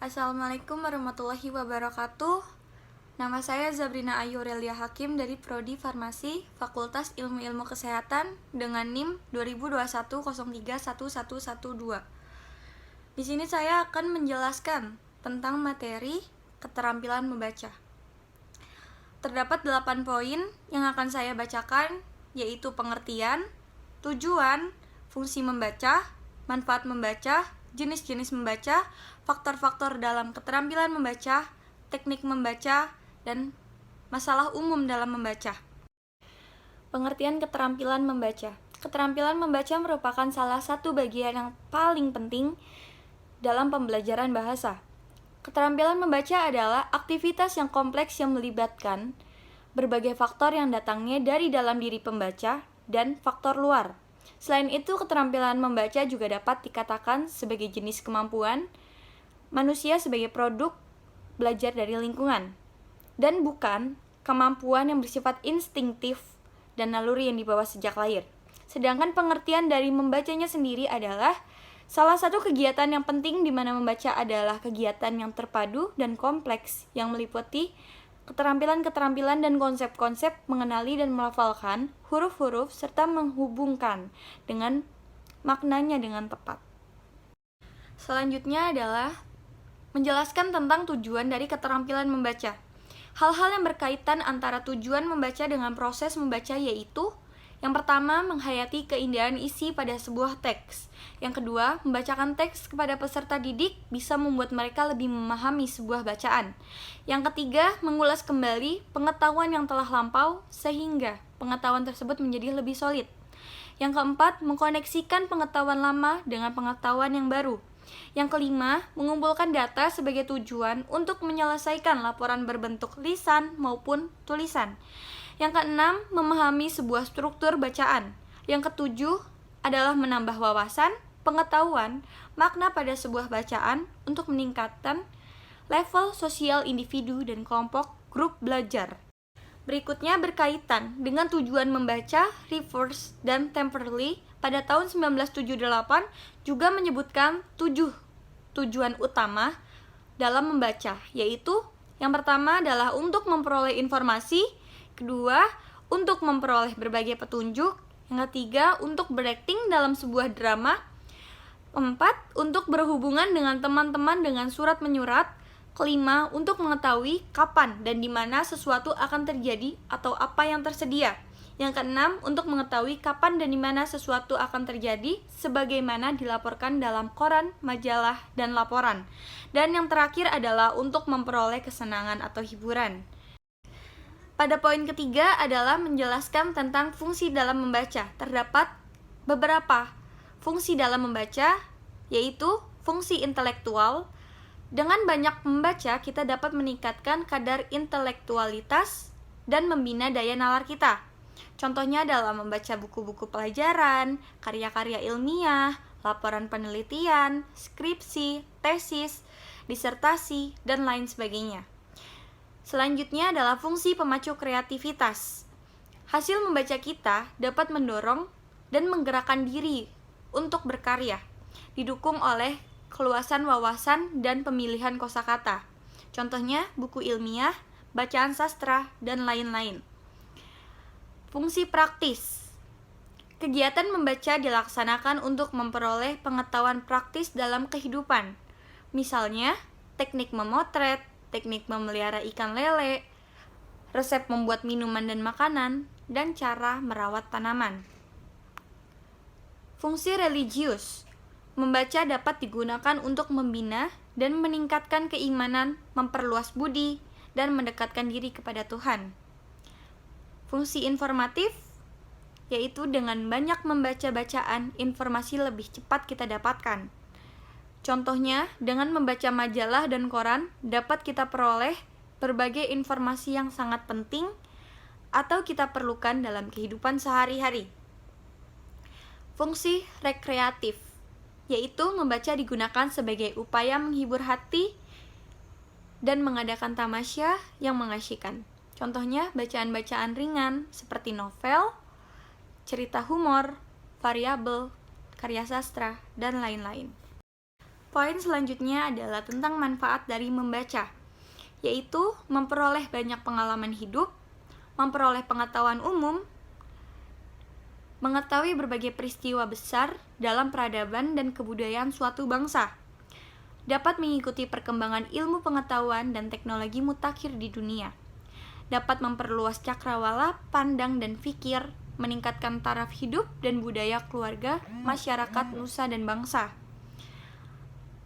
Assalamualaikum warahmatullahi wabarakatuh. Nama saya Zabrina Ayu Aurelia Hakim dari Prodi Farmasi, Fakultas Ilmu-Ilmu Kesehatan dengan NIM 2021031112. Di sini saya akan menjelaskan tentang materi keterampilan membaca. Terdapat 8 poin yang akan saya bacakan, yaitu pengertian, tujuan, fungsi membaca, manfaat membaca, jenis-jenis membaca, faktor-faktor dalam keterampilan membaca, teknik membaca, dan masalah umum dalam membaca. Pengertian keterampilan membaca. Keterampilan membaca merupakan salah satu bagian yang paling penting dalam pembelajaran bahasa. Keterampilan membaca adalah aktivitas yang kompleks yang melibatkan berbagai faktor yang datangnya dari dalam diri pembaca dan faktor luar. Selain itu, keterampilan membaca juga dapat dikatakan sebagai jenis kemampuan manusia sebagai produk belajar dari lingkungan, dan bukan kemampuan yang bersifat instingtif dan naluri yang dibawa sejak lahir. Sedangkan pengertian dari membacanya sendiri adalah salah satu kegiatan yang penting di mana membaca adalah kegiatan yang terpadu dan kompleks yang meliputi keterampilan-keterampilan dan konsep-konsep mengenali dan melafalkan huruf-huruf serta menghubungkan dengan maknanya dengan tepat. Selanjutnya adalah menjelaskan tentang tujuan dari keterampilan membaca. Hal-hal yang berkaitan antara tujuan membaca dengan proses membaca yaitu: yang pertama, menghayati keindahan isi pada sebuah teks. Yang kedua, membacakan teks kepada peserta didik bisa membuat mereka lebih memahami sebuah bacaan. Yang ketiga, mengulas kembali pengetahuan yang telah lampau sehingga pengetahuan tersebut menjadi lebih solid. Yang keempat, mengkoneksikan pengetahuan lama dengan pengetahuan yang baru. Yang kelima, mengumpulkan data sebagai tujuan untuk menyelesaikan laporan berbentuk lisan maupun tulisan. Yang keenam, memahami sebuah struktur bacaan. Yang ketujuh adalah menambah wawasan, pengetahuan, makna pada sebuah bacaan untuk meningkatkan level sosial individu dan kelompok grup belajar. Berikutnya berkaitan dengan tujuan membaca, Rivers dan Temperley pada tahun 1978 juga menyebutkan 7 tujuan utama dalam membaca, yaitu yang pertama adalah untuk memperoleh informasi, kedua, untuk memperoleh berbagai petunjuk, yang ketiga, untuk berakting dalam sebuah drama, keempat, untuk berhubungan dengan teman-teman dengan surat menyurat, kelima, untuk mengetahui kapan dan di mana sesuatu akan terjadi atau apa yang tersedia, yang keenam, untuk mengetahui kapan dan di mana sesuatu akan terjadi sebagaimana dilaporkan dalam koran, majalah, dan laporan, dan yang terakhir adalah untuk memperoleh kesenangan atau hiburan. Pada poin ketiga adalah menjelaskan tentang fungsi dalam membaca. Terdapat beberapa fungsi dalam membaca, yaitu fungsi intelektual. Dengan banyak membaca, kita dapat meningkatkan kadar intelektualitas dan membina daya nalar kita. Contohnya dalam membaca buku-buku pelajaran, karya-karya ilmiah, laporan penelitian, skripsi, tesis, disertasi, dan lain sebagainya. Selanjutnya adalah fungsi pemacu kreativitas. Hasil membaca kita dapat mendorong dan menggerakkan diri untuk berkarya, didukung oleh keluasan wawasan dan pemilihan kosakata. Contohnya buku ilmiah, bacaan sastra, dan lain-lain. Fungsi praktis. Kegiatan membaca dilaksanakan untuk memperoleh pengetahuan praktis dalam kehidupan. Misalnya, teknik memotret, teknik memelihara ikan lele, resep membuat minuman dan makanan, dan cara merawat tanaman. Fungsi religius. Membaca dapat digunakan untuk membina dan meningkatkan keimanan, memperluas budi, dan mendekatkan diri kepada Tuhan. Fungsi informatif, yaitu dengan banyak membaca bacaan, informasi lebih cepat kita dapatkan. Contohnya, dengan membaca majalah dan koran, dapat kita peroleh berbagai informasi yang sangat penting atau kita perlukan dalam kehidupan sehari-hari. Fungsi rekreatif, yaitu membaca digunakan sebagai upaya menghibur hati dan mengadakan tamasya yang mengasyikkan. Contohnya, bacaan-bacaan ringan seperti novel, cerita humor, variabel, karya sastra, dan lain-lain. Poin selanjutnya adalah tentang manfaat dari membaca, yaitu memperoleh banyak pengalaman hidup, memperoleh pengetahuan umum, mengetahui berbagai peristiwa besar dalam peradaban dan kebudayaan suatu bangsa, dapat mengikuti perkembangan ilmu pengetahuan dan teknologi mutakhir di dunia, dapat memperluas cakrawala pandang dan fikir, meningkatkan taraf hidup dan budaya keluarga, masyarakat, nusa, dan bangsa,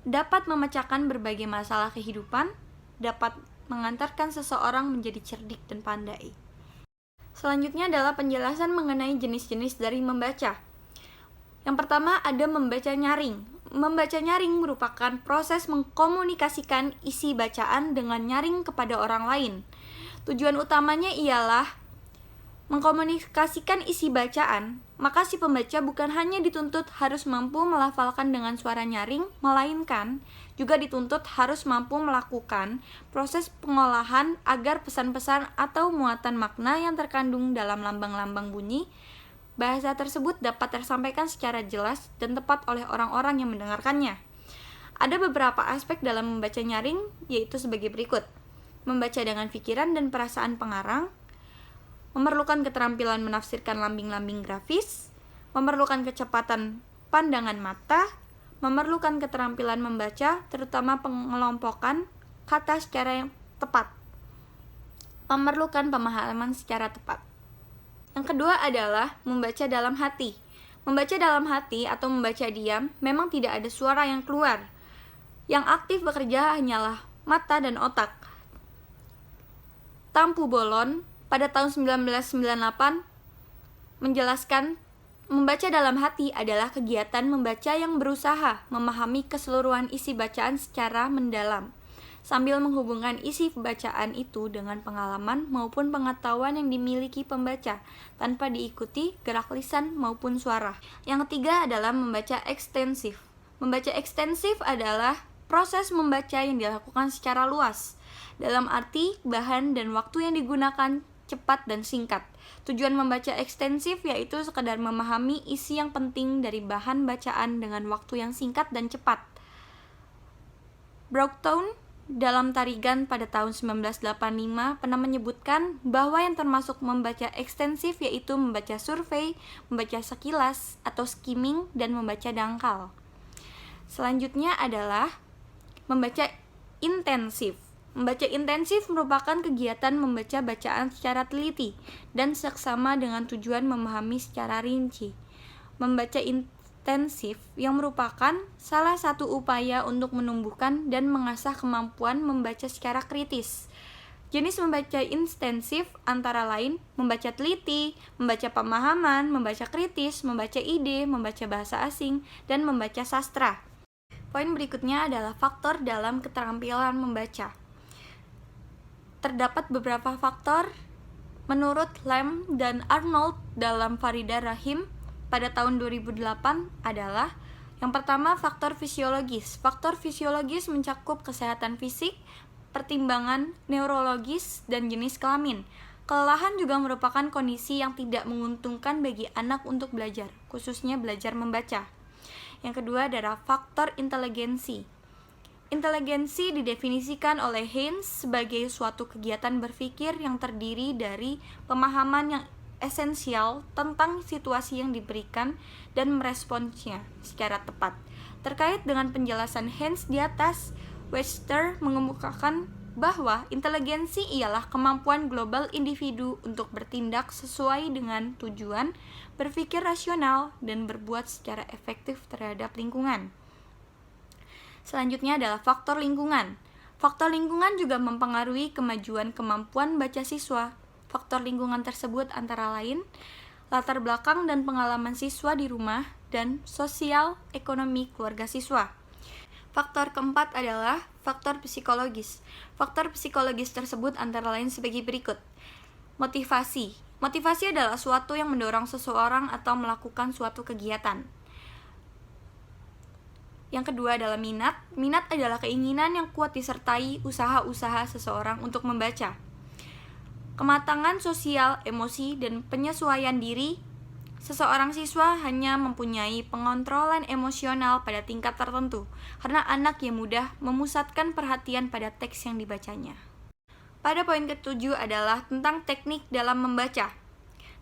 dapat memecahkan berbagai masalah kehidupan, dapat mengantarkan seseorang menjadi cerdik dan pandai. Selanjutnya adalah penjelasan mengenai jenis-jenis dari membaca. Yang pertama ada membaca nyaring. Membaca nyaring merupakan proses mengkomunikasikan isi bacaan dengan nyaring kepada orang lain. Tujuan utamanya ialah mengkomunikasikan isi bacaan, maka si pembaca bukan hanya dituntut harus mampu melafalkan dengan suara nyaring, melainkan juga dituntut harus mampu melakukan proses pengolahan agar pesan-pesan atau muatan makna yang terkandung dalam lambang-lambang bunyi bahasa tersebut dapat tersampaikan secara jelas dan tepat oleh orang-orang yang mendengarkannya. Ada beberapa aspek dalam membaca nyaring, yaitu sebagai berikut. Membaca dengan pikiran dan perasaan pengarang, memerlukan keterampilan menafsirkan lambing-lambing grafis, memerlukan kecepatan pandangan mata, memerlukan keterampilan membaca, terutama pengelompokan kata secara yang tepat, memerlukan pemahaman secara tepat. Yang kedua adalah membaca dalam hati. Membaca dalam hati atau membaca diam memang tidak ada suara yang keluar. Yang aktif bekerja hanyalah mata dan otak. Tampu Bolon pada tahun 1998 menjelaskan membaca dalam hati adalah kegiatan membaca yang berusaha memahami keseluruhan isi bacaan secara mendalam, sambil menghubungkan isi bacaan itu dengan pengalaman maupun pengetahuan yang dimiliki pembaca, tanpa diikuti gerak lisan maupun suara. Yang ketiga adalah membaca ekstensif. Membaca ekstensif adalah proses membaca yang dilakukan secara luas, dalam arti bahan dan waktu yang digunakan cepat dan singkat. Tujuan membaca ekstensif yaitu sekadar memahami isi yang penting dari bahan bacaan dengan waktu yang singkat dan cepat. Broughton dalam Tarigan pada tahun 1985 pernah menyebutkan bahwa yang termasuk membaca ekstensif yaitu membaca survei, membaca sekilas atau skimming, dan membaca dangkal. Selanjutnya adalah membaca intensif. Membaca intensif merupakan kegiatan membaca bacaan secara teliti dan seksama dengan tujuan memahami secara rinci. Membaca intensif yang merupakan salah satu upaya untuk menumbuhkan dan mengasah kemampuan membaca secara kritis. Jenis membaca intensif antara lain membaca teliti, membaca pemahaman, membaca kritis, membaca ide, membaca bahasa asing, dan membaca sastra. Poin berikutnya adalah faktor dalam keterampilan membaca. Terdapat beberapa faktor menurut Lamb dan Arnold dalam Farida Rahim pada tahun 2008 adalah yang pertama faktor fisiologis. Faktor fisiologis mencakup kesehatan fisik, pertimbangan neurologis, dan jenis kelamin. Kelelahan juga merupakan kondisi yang tidak menguntungkan bagi anak untuk belajar, khususnya belajar membaca. Yang kedua adalah faktor inteligensi. Inteligensi didefinisikan oleh Haynes sebagai suatu kegiatan berpikir yang terdiri dari pemahaman yang esensial tentang situasi yang diberikan dan meresponsnya secara tepat. Terkait dengan penjelasan Haynes di atas, Webster mengemukakan bahwa inteligensi ialah kemampuan global individu untuk bertindak sesuai dengan tujuan, berpikir rasional, dan berbuat secara efektif terhadap lingkungan. Selanjutnya adalah faktor lingkungan. Faktor lingkungan juga mempengaruhi kemajuan kemampuan baca siswa. Faktor lingkungan tersebut antara lain latar belakang dan pengalaman siswa di rumah dan sosial ekonomi keluarga siswa. Faktor keempat adalah faktor psikologis. Faktor psikologis tersebut antara lain sebagai berikut. Motivasi. Motivasi adalah suatu yang mendorong seseorang atau melakukan suatu kegiatan. Yang kedua adalah minat. Minat adalah keinginan yang kuat disertai usaha-usaha seseorang untuk membaca. Kematangan sosial, emosi, dan penyesuaian diri seseorang siswa hanya mempunyai pengontrolan emosional pada tingkat tertentu, karena anak yang mudah memusatkan perhatian pada teks yang dibacanya. Pada poin ketujuh adalah tentang teknik dalam membaca.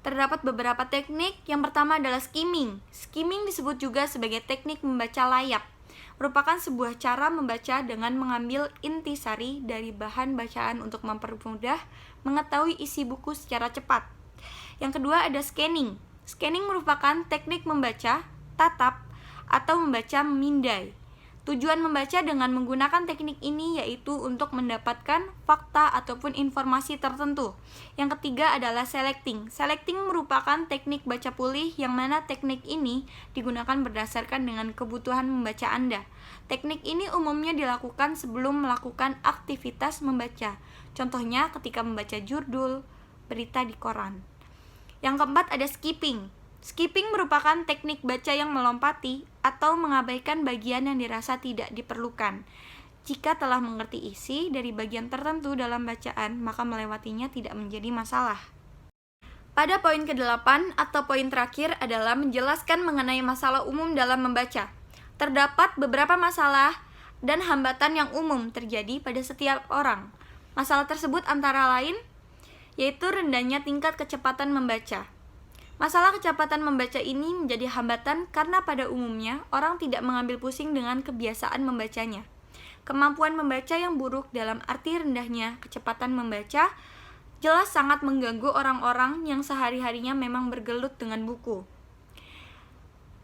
Terdapat beberapa teknik. Yang pertama adalah skimming. Skimming disebut juga sebagai teknik membaca layap. Merupakan sebuah cara membaca dengan mengambil intisari dari bahan bacaan untuk mempermudah mengetahui isi buku secara cepat. Yang kedua ada scanning. Scanning merupakan teknik membaca tatap atau membaca memindai. Tujuan membaca dengan menggunakan teknik ini yaitu untuk mendapatkan fakta ataupun informasi tertentu. Yang ketiga adalah selecting. Selecting merupakan teknik baca pulih yang mana teknik ini digunakan berdasarkan dengan kebutuhan membaca Anda. Teknik ini umumnya dilakukan sebelum melakukan aktivitas membaca. Contohnya ketika membaca judul berita di koran. Yang keempat ada skipping. Skipping merupakan teknik baca yang melompati atau mengabaikan bagian yang dirasa tidak diperlukan. Jika telah mengerti isi dari bagian tertentu dalam bacaan, maka melewatinya tidak menjadi masalah. Pada poin ke-8 atau poin terakhir adalah menjelaskan mengenai masalah umum dalam membaca. Terdapat beberapa masalah dan hambatan yang umum terjadi pada setiap orang. Masalah tersebut antara lain yaitu rendahnya tingkat kecepatan membaca. Masalah kecepatan membaca ini menjadi hambatan karena pada umumnya orang tidak mengambil pusing dengan kebiasaan membacanya. Kemampuan membaca yang buruk dalam arti rendahnya kecepatan membaca jelas sangat mengganggu orang-orang yang sehari-harinya memang bergelut dengan buku.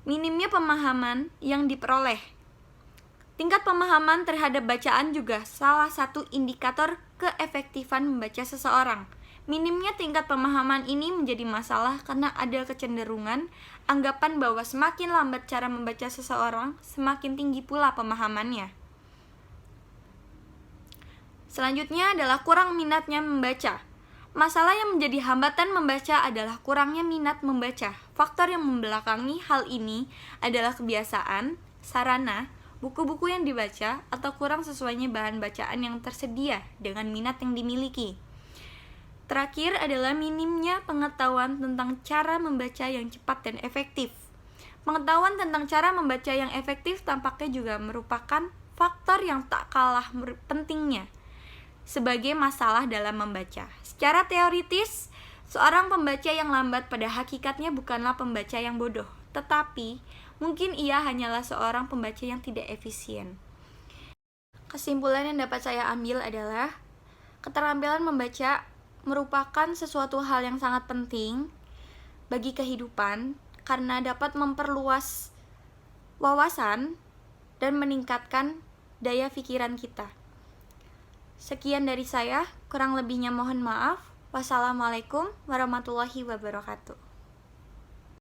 Minimnya pemahaman yang diperoleh. Tingkat pemahaman terhadap bacaan juga salah satu indikator keefektifan membaca seseorang. Minimnya tingkat pemahaman ini menjadi masalah karena ada kecenderungan anggapan bahwa semakin lambat cara membaca seseorang, semakin tinggi pula pemahamannya. Selanjutnya adalah kurang minatnya membaca. Masalah yang menjadi hambatan membaca adalah kurangnya minat membaca. Faktor yang membelakangi hal ini adalah kebiasaan, sarana, buku-buku yang dibaca, atau kurang sesuainya bahan bacaan yang tersedia dengan minat yang dimiliki. Terakhir adalah minimnya pengetahuan tentang cara membaca yang cepat dan efektif. Pengetahuan tentang cara membaca yang efektif tampaknya juga merupakan faktor yang tak kalah pentingnya sebagai masalah dalam membaca. Secara teoritis, seorang pembaca yang lambat pada hakikatnya bukanlah pembaca yang bodoh, tetapi mungkin ia hanyalah seorang pembaca yang tidak efisien. Kesimpulan yang dapat saya ambil adalah keterampilan membaca merupakan sesuatu hal yang sangat penting bagi kehidupan karena dapat memperluas wawasan dan meningkatkan daya pikiran kita. Sekian dari saya, kurang lebihnya mohon maaf. Wassalamualaikum warahmatullahi wabarakatuh.